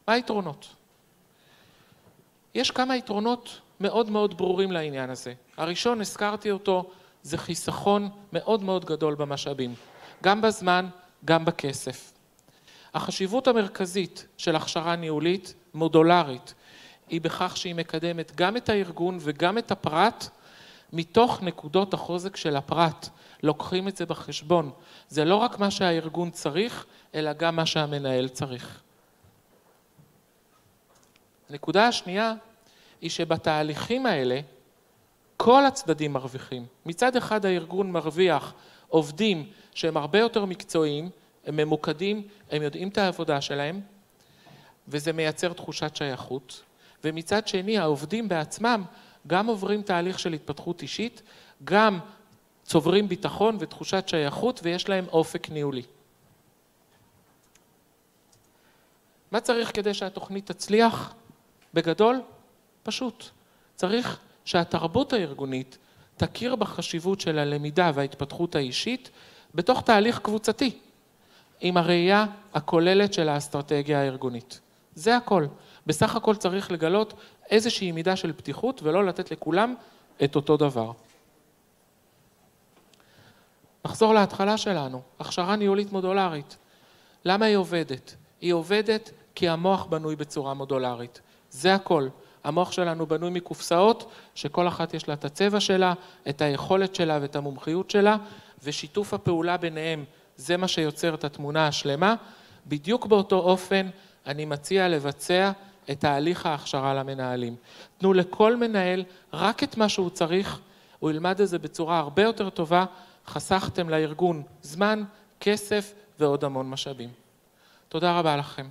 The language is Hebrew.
מה היתרונות? יש כמה יתרונות מאוד מאוד ברורים לעניין הזה. הראשון, הזכרתי אותו, זה חיסכון מאוד מאוד גדול במשאבים. גם בזמן, גם בכסף. החשיבות המרכזית של הכשרה ניהולית, מודולרית, היא בכך שהיא מקדמת גם את הארגון וגם את הפרט, מתוך נקודות החוזק של הפרט. לוקחים את זה בחשבון. זה לא רק מה שהארגון צריך, אלא גם מה שהמנהל צריך. הנקודה השנייה היא שבתהליכים האלה, כל הצדדים מרוויחים. מצד אחד הארגון מרוויח עובדים שהם הרבה יותר מקצועיים, הם ממוקדים, הם יודעים את העבודה שלהם, וזה מייצר תחושת שייכות. ומצד שני העובדים בעצמם גם עוברים תהליך של התפתחות אישית, גם צוברים ביטחון ותחושת שייכות ויש להם אופק ניהולי. מה צריך כדי שהתוכנית תצליח? בגדול, פשוט. צריך שהתרבות הארגונית תכיר בחשיבות של הלמידה וההתפתחות האישית בתוך תהליך קבוצתי, עם הראייה הכוללת של האסטרטגיה הארגונית. זה הכל. בסך הכל צריך לגלות איזושהי מידה של פתיחות ולא לתת לכולם את אותו דבר. נחזור להתחלה שלנו, הכשרה ניהולית מודולרית. למה היא עובדת? היא עובדת כי המוח בנוי בצורה מודולרית. זה הכל. המוח שלנו בנוי מקופסאות, שכל אחת יש לה את הצבע שלה, את היכולת שלה ואת המומחיות שלה, ושיתוף הפעולה ביניהם, זה מה שיוצר את התמונה השלמה. בדיוק באותו אופן אני מציע לבצע את תהליך ההכשרה למנהלים. תנו לכל מנהל רק את מה שהוא צריך, הוא ילמד את זה בצורה הרבה יותר טובה, חסכתם לארגון זמן, כסף ועוד המון משאבים. תודה רבה לכם.